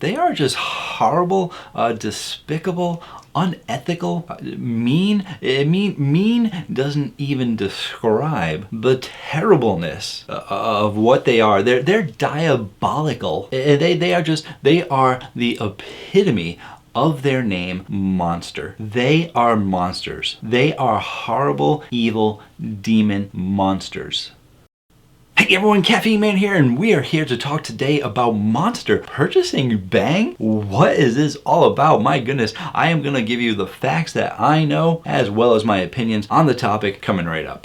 They are just horrible, despicable, unethical, mean. Mean doesn't even describe the terribleness of what they are. They're diabolical. They are the epitome of their name, monster. They are monsters. They are horrible, evil, demon monsters. Hey everyone, Caffeine Man here, and we are here to talk today about Monster purchasing Bang. What is this all about? My goodness, I am going to give you the facts that I know as well as my opinions on the topic coming right up.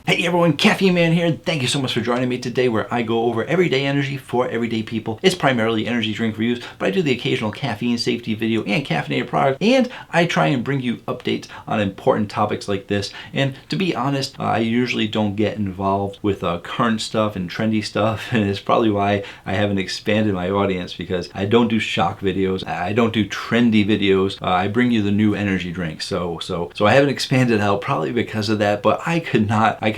Hey everyone, Caffeine Man here. Thank you so much for joining me today where I go over everyday energy for everyday people. It's primarily energy drink reviews, but I do the occasional caffeine safety video and caffeinated product, and I try and bring you updates on important topics like this. And to be honest, I usually don't get involved with current stuff and trendy stuff, and it's probably why I haven't expanded my audience, because I don't do shock videos, I don't do trendy videos. I bring you the new energy drinks. So I haven't expanded out probably because of that, but I could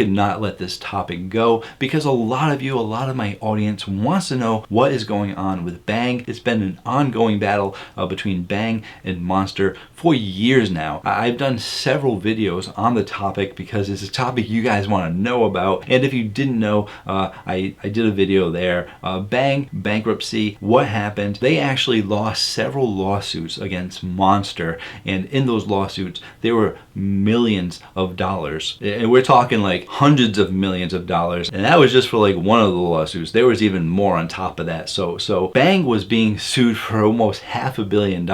not let this topic go because a lot of my audience wants to know what is going on with Bang. It's been an ongoing battle between Bang and Monster for years now. I've done several videos on the topic because it's a topic you guys want to know about, and if you didn't know, I did a video there. Bang, bankruptcy, what happened? They actually lost several lawsuits against Monster, and in those lawsuits there were millions of dollars, and we're talking like hundreds of millions of dollars, and that was just for like one of the lawsuits. There was even more on top of that. So Bang was being sued for almost $500 million,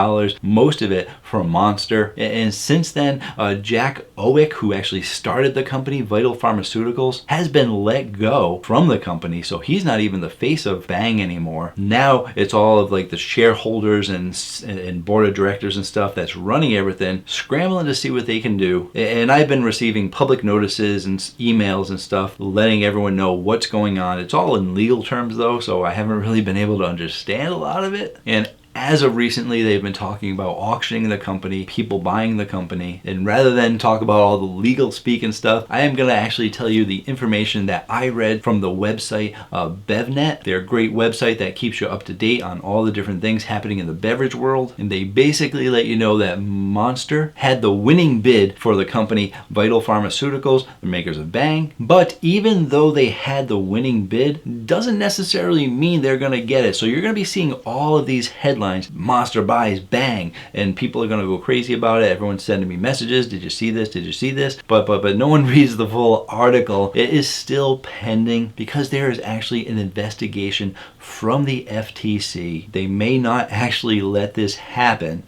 most of it from Monster. And since then, Jack Owick, who actually started the company Vital Pharmaceuticals, has been let go from the company, so he's not even the face of Bang anymore. Now it's all of like the shareholders and board of directors and stuff that's running everything, scrambling to see what they can do. And I've been receiving public notices and emails and stuff letting everyone know what's going on. It's all in legal terms though, so I haven't really been able to understand a lot of it. And as of recently, they've been talking about auctioning the company, people buying the company, and rather than talk about all the legal speak and stuff, I am going to actually tell you the information that I read from the website BevNet. They're a great website that keeps you up to date on all the different things happening in the beverage world, and they basically let you know that Monster had the winning bid for the company Vital Pharmaceuticals, the makers of Bang, but even though they had the winning bid, doesn't necessarily mean they're going to get it. So you're going to be seeing all of these headlines. Monster buys Bang, and people are going to go crazy about it. Everyone's sending me messages. Did you see this? Did you see this? But no one reads the full article. It is still pending because there is actually an investigation from the FTC. They may not actually let this happen,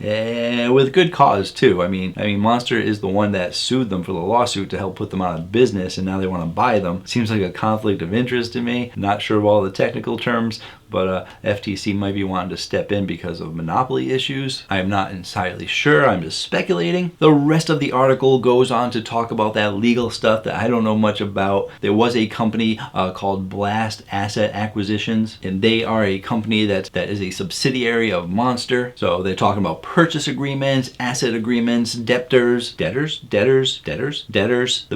with good cause too. I mean, Monster is the one that sued them for the lawsuit to help put them out of business, and now they want to buy them. Seems like a conflict of interest to me. Not sure of all the technical terms, but FTC might be wanting to step in because of monopoly issues. I am not entirely sure. I'm just speculating. The rest of the article goes on to talk about that legal stuff that I don't know much about. There was a company called Blast Asset Acquisitions, and they are a company that is a subsidiary of Monster. So they're talking about purchase agreements, asset agreements, debtors. The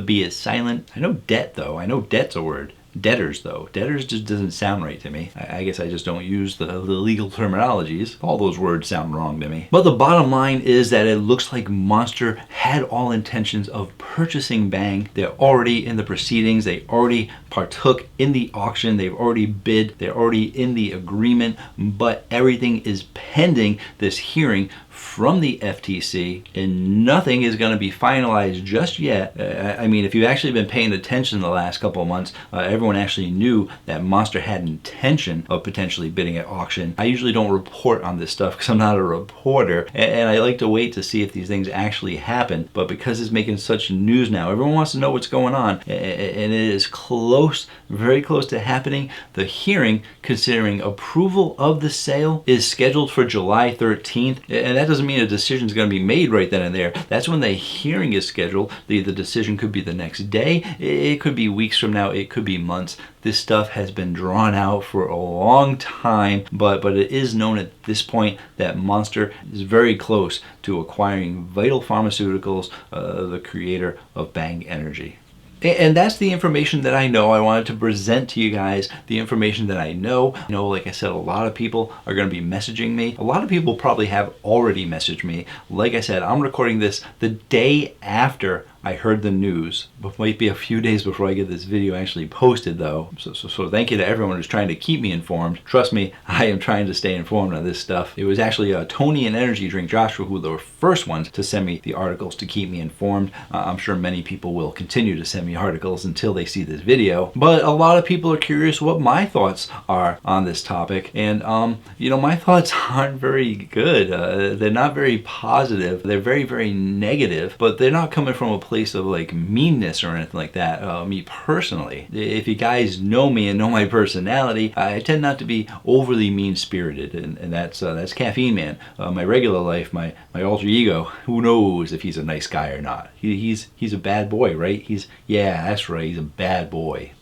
B is silent. I know debt though. I know debt's a word. Debtors though. Debtors just doesn't sound right to me. I guess I just don't use the legal terminologies. All those words sound wrong to me. But the bottom line is that it looks like Monster had all intentions of purchasing Bang. They're already in the proceedings. They already partook in the auction. They've already bid. They're already in the agreement. But everything is pending this hearing from the FTC, and nothing is going to be finalized just yet. I mean, if you've actually been paying attention the last couple of months, everyone actually knew that Monster had intention of potentially bidding at auction. I usually don't report on this stuff because I'm not a reporter, and I like to wait to see if these things actually happen. But because it's making such news now, everyone wants to know what's going on, and it is close, very close to happening. The hearing, considering approval of the sale, is scheduled for July 13th, and that doesn't mean a decision is going to be made right then and there. That's when the hearing is scheduled. The decision could be the next day. It could be weeks from now. It could be months. This stuff has been drawn out for a long time, but it is known at this point that Monster is very close to acquiring Vital Pharmaceuticals, the creator of Bang Energy. And that's the information that I know. I wanted to present to you guys the information that I know. Like I said, a lot of people are going to be messaging me. A lot of people probably have already messaged me. Like I said, I'm recording this the day after I heard the news. It might be a few days before I get this video actually posted though. So thank you to everyone who's trying to keep me informed. Trust me, I am trying to stay informed on this stuff. It was actually Tony and Energy Drink Joshua who were the first ones to send me the articles to keep me informed. I'm sure many people will continue to send me articles until they see this video. But a lot of people are curious what my thoughts are on this topic. And my thoughts aren't very good. They're not very positive. They're very, very negative, but they're not coming from a place of like meanness or anything like that. Me personally, if you guys know me and know my personality, I tend not to be overly mean-spirited, and that's Caffeine Man. My regular life, my alter ego, who knows if he's a nice guy or not. He's a bad boy, right? Yeah, that's right, he's a bad boy.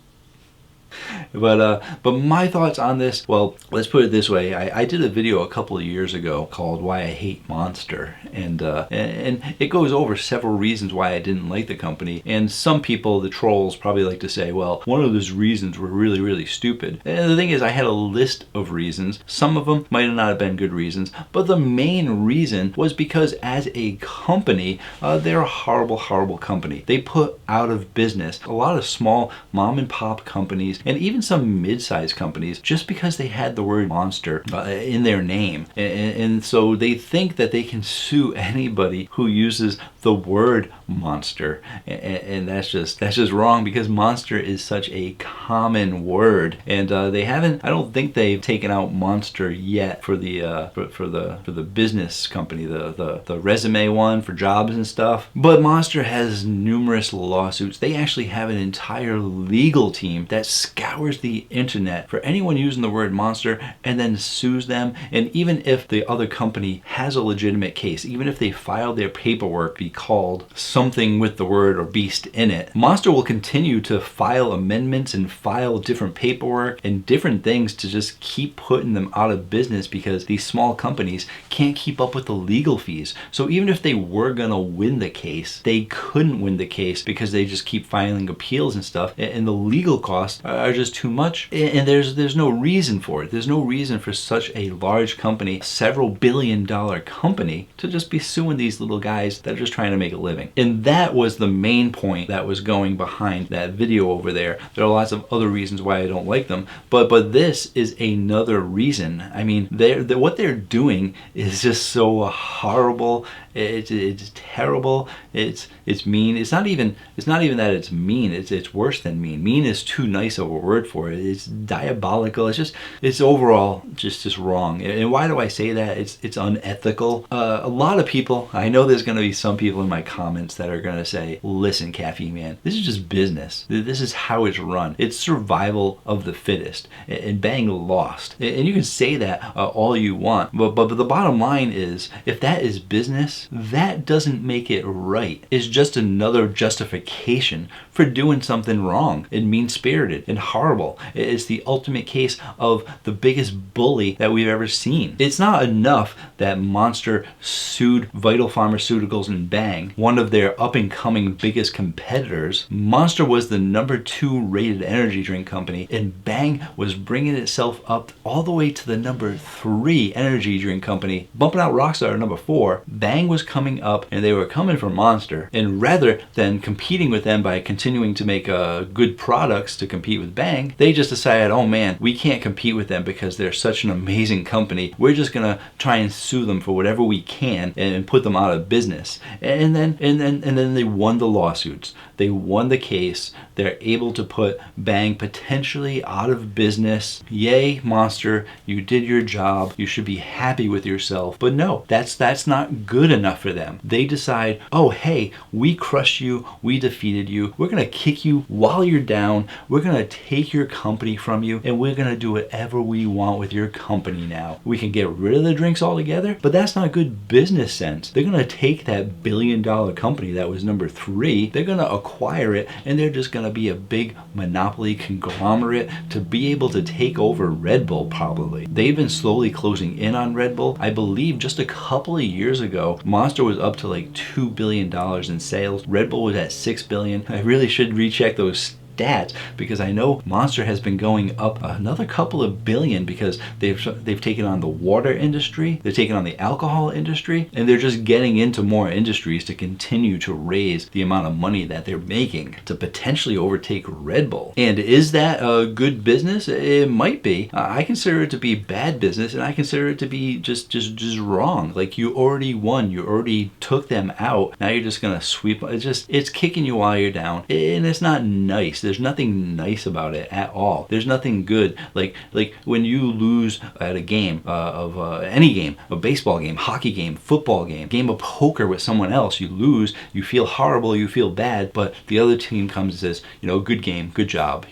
But my thoughts on this, well, let's put it this way. I did a video a couple of years ago called Why I Hate Monster, and it goes over several reasons why I didn't like the company. And some people, the trolls, probably like to say, well, one of those reasons were really, really stupid. And the thing is, I had a list of reasons. Some of them might not have been good reasons, but the main reason was because as a company, they're a horrible, horrible company. They put out of business a lot of small mom and pop companies, and even some mid-sized companies, just because they had the word monster in their name. And so they think that they can sue anybody who uses the word monster. And that's just wrong, because monster is such a common word. And I don't think they've taken out monster yet for the business company, the resume one for jobs and stuff. But monster has numerous lawsuits. They actually have an entire legal team that scours the internet for anyone using the word monster and then sues them. And even if the other company has a legitimate case, even if they filed their paperwork be called something with the word or beast in it, Monster will continue to file amendments and file different paperwork and different things to just keep putting them out of business, because these small companies can't keep up with the legal fees. So even if they were gonna win the case, they couldn't win the case because they just keep filing appeals and stuff, and the legal costs are just too much, and there's no reason for it. There's no reason for such a large company, several billion-dollar company, to just be suing these little guys that are just trying to make a living. And that was the main point that was going behind that video over there. There are lots of other reasons why I don't like them, but this is another reason. I mean, what they're doing is just so horrible. It's terrible. It's mean. It's not even that it's mean. It's worse than mean. Mean is too nice of a word for it. It's diabolical. It's overall just wrong. And why do I say that? It's unethical. A lot of people, I know there's going to be some people in my comments that are going to say, listen, Caffeine Man, this is just business. This is how it's run. It's survival of the fittest. And Bang lost. And you can say that all you want, but the bottom line is, if that is business, that doesn't make it right. It's just another justification for doing something wrong and mean-spirited and horrible. It's the ultimate case of the biggest bully that we've ever seen. It's not enough that Monster sued Vital Pharmaceuticals and Bang, one of their up-and-coming biggest competitors. Monster was the #2 rated energy drink company, and Bang was bringing itself up all the way to the #3 energy drink company, bumping out Rockstar at #4. Bang was coming up, and they were coming for Monster, and rather than competing with them by continuing to make good products to compete with Bang, they just decided, oh man, we can't compete with them because they're such an amazing company. We're just gonna try and sue them for whatever we can and put them out of business. And then they won the lawsuits. They won the case. They're able to put Bang potentially out of business. Yay, Monster, you did your job. You should be happy with yourself. But no, that's not good enough for them. They decide, oh hey, we crushed you, we defeated you, we're gonna kick you while you're down, we're gonna take your company from you, and we're gonna do whatever we want with your company now. We can get rid of the drinks altogether, but that's not good business sense. They're gonna take that billion-dollar company that was #3, they're gonna acquire it, and they're just going to be a big monopoly conglomerate to be able to take over Red Bull probably. They've been slowly closing in on Red Bull. I believe just a couple of years ago, Monster was up to like $2 billion in sales. Red Bull was at $6 billion. I really should recheck those stats, because I know Monster has been going up another couple of billion, because they've taken on the water industry, they've taken on the alcohol industry, and they're just getting into more industries to continue to raise the amount of money that they're making to potentially overtake Red Bull. And is that a good business? It might be. I consider it to be bad business, and I consider it to be just wrong. Like, you already won, you already took them out, now you're just gonna sweep. It's kicking you while you're down, and it's not nice. There's nothing nice about it at all. There's nothing good. Like when you lose at a game of any game, a baseball game, hockey game, football game of poker with someone else, you lose, you feel horrible, you feel bad, but the other team comes and says, good game, good job.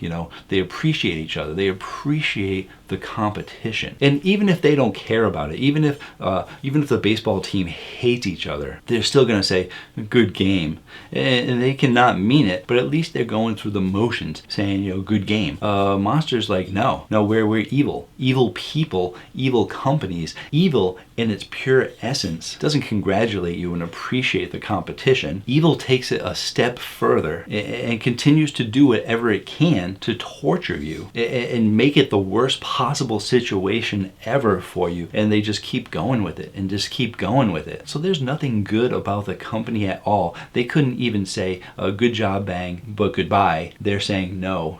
They appreciate each other. They appreciate the competition. And even if they don't care about it, even if the baseball team hates each other, they're still going to say, good game. And they cannot mean it, but at least they're going through the motions saying, good game. Monster's like, no, we're evil. Evil people, evil companies, evil in its pure essence doesn't congratulate you and appreciate the competition. Evil takes it a step further and continues to do whatever it can to torture you and make it the worst possible situation ever for you. And they just keep going with it and just keep going with it. So there's nothing good about the company at all. They couldn't even say, good job, Bang, but goodbye. They're saying, no.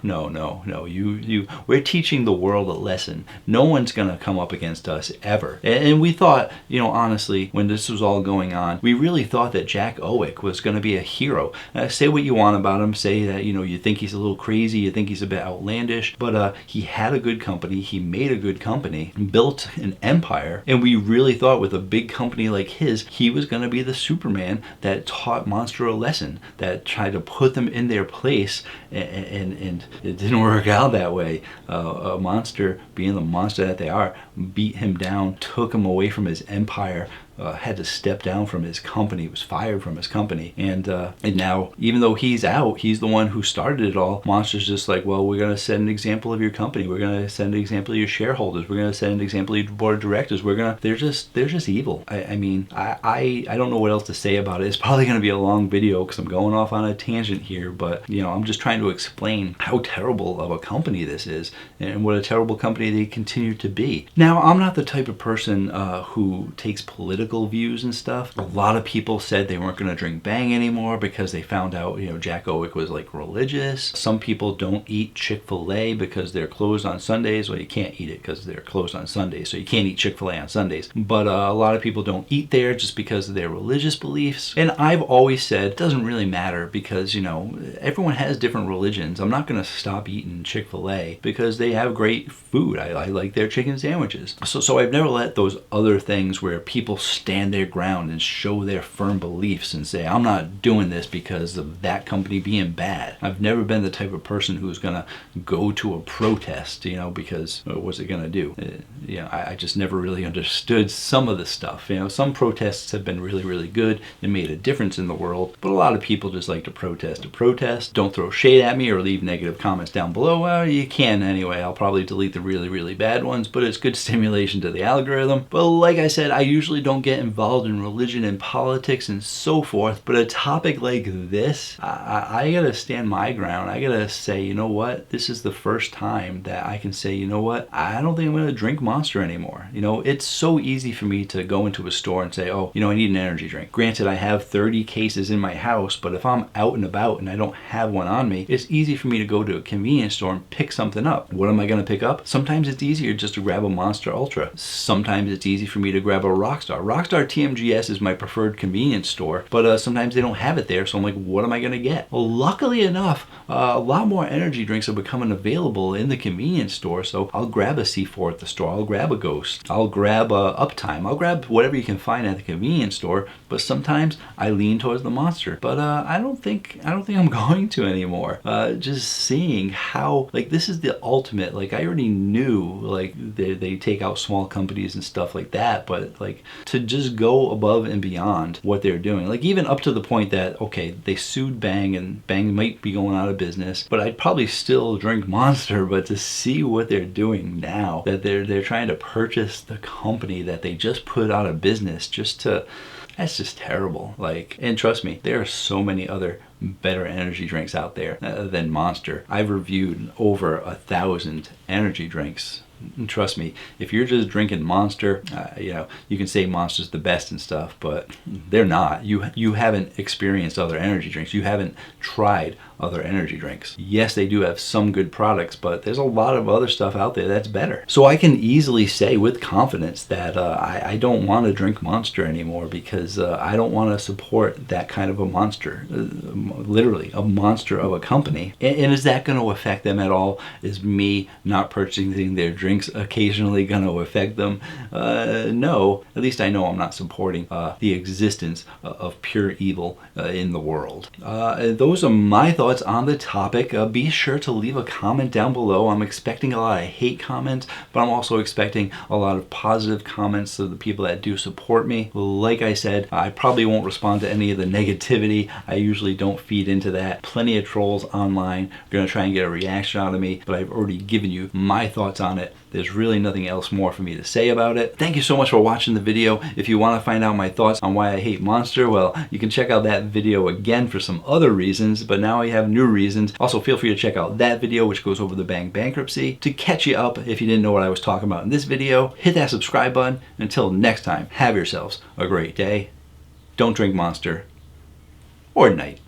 We're teaching the world a lesson. No one's gonna come up against us ever. And we thought, honestly, when this was all going on, we really thought that Jack Owick was gonna be a hero. Say what you want about him, say that, you think he's a little crazy, you think he's a bit outlandish, but he had a good company, he made a good company, built an empire, and we really thought with a big company like his, he was gonna be the Superman that taught Monster a lesson, that tried to put them in their place, and it didn't work out that way. Monster, being the monster that they are, beat him down, took him away from his empire, had to step down from his company, was fired from his company, and now, even though he's out, he's the one who started it all. Monster's just like, well, we're gonna set an example of your company, we're gonna set an example of your shareholders, we're gonna set an example of your board of directors. They're just evil. I don't know what else to say about it. It's probably gonna be a long video because I'm going off on a tangent here, but I'm just trying to explain how terrible of a company this is and what a terrible company they continue to be. Now, I'm not the type of person who takes political views and stuff. A lot of people said they weren't going to drink Bang anymore because they found out, Jack Owick was like religious. Some people don't eat Chick-fil-A because they're closed on Sundays. Well, you can't eat it because they're closed on Sundays, so you can't eat Chick-fil-A on Sundays. But a lot of people don't eat there just because of their religious beliefs. And I've always said it doesn't really matter because, everyone has different religions. I'm not going to stop eating Chick-fil-A because they have great food. I like their chicken sandwiches. So I've never let those other things where people stand their ground and show their firm beliefs and say, I'm not doing this because of that company being bad. I've never been the type of person who's gonna go to a protest, because what's it gonna do? I just never really understood some of the stuff. Some protests have been really, really good and made a difference in the world, but a lot of people just like to protest. Don't throw shade at me or leave negative comments down below. Well, you can anyway. I'll probably delete the really, really bad ones, but it's good stimulation to the algorithm. But like I said, I usually don't get involved in religion and politics and so forth, but a topic like this, I gotta stand my ground. I gotta say, you know what, this is the first time that I can say, you know what, I don't think I'm gonna drink Monster anymore. It's so easy for me to go into a store and say, oh, I need an energy drink. Granted, I have 30 cases in my house, but if I'm out and about and I don't have one on me, it's easy for me to go to a convenience store and pick something up. What am I gonna pick up? Sometimes it's easier just to grab a Monster Ultra. Sometimes it's easy for me to grab a Rockstar. Rockstar TMGS is my preferred convenience store, but sometimes they don't have it there, so I'm like, what am I gonna get? Well, luckily enough, a lot more energy drinks are becoming available in the convenience store, so I'll grab a C4 at the store, I'll grab a Ghost, I'll grab a Uptime, I'll grab whatever you can find at the convenience store, but sometimes I lean towards the Monster, but I don't think I'm going to anymore. Just seeing how, this is the ultimate, I already knew, they take out small companies and stuff like that, but to just go above and beyond what they're doing. Like even up to the point that, okay, they sued Bang and Bang might be going out of business, but I'd probably still drink Monster. But to see what they're doing now, that they're trying to purchase the company that they just put out of business that's just terrible. Like, and trust me, there are so many other better energy drinks out there than Monster. I've reviewed over 1,000 energy drinks. And trust me, if you're just drinking Monster, you can say Monster's the best and stuff, but they're not. You haven't experienced other energy drinks. You haven't tried other energy drinks. Yes, they do have some good products, but there's a lot of other stuff out there that's better. So I can easily say with confidence that I don't want to drink Monster anymore, because I don't want to support that kind of a monster, literally a monster of a company. And is that going to affect them at all? Is me not purchasing their drinks occasionally going to affect them? No. At least I know I'm not supporting the existence of pure evil in the world. Those are my thoughts on the topic. Be sure to leave a comment down below. I'm expecting a lot of hate comments, but I'm also expecting a lot of positive comments to the people that do support me. Like I said, I probably won't respond to any of the negativity. I usually don't feed into that. Plenty of trolls online are going to try and get a reaction out of me, but I've already given you my thoughts on it. There's really nothing else more for me to say about it. Thank you so much for watching the video. If you want to find out my thoughts on why I hate Monster, well, you can check out that video again for some other reasons, but now I have new reasons. Also, feel free to check out that video, which goes over the bankruptcy, to catch you up if you didn't know what I was talking about in this video. Hit that subscribe button. Until next time, have yourselves a great day. Don't drink Monster or night.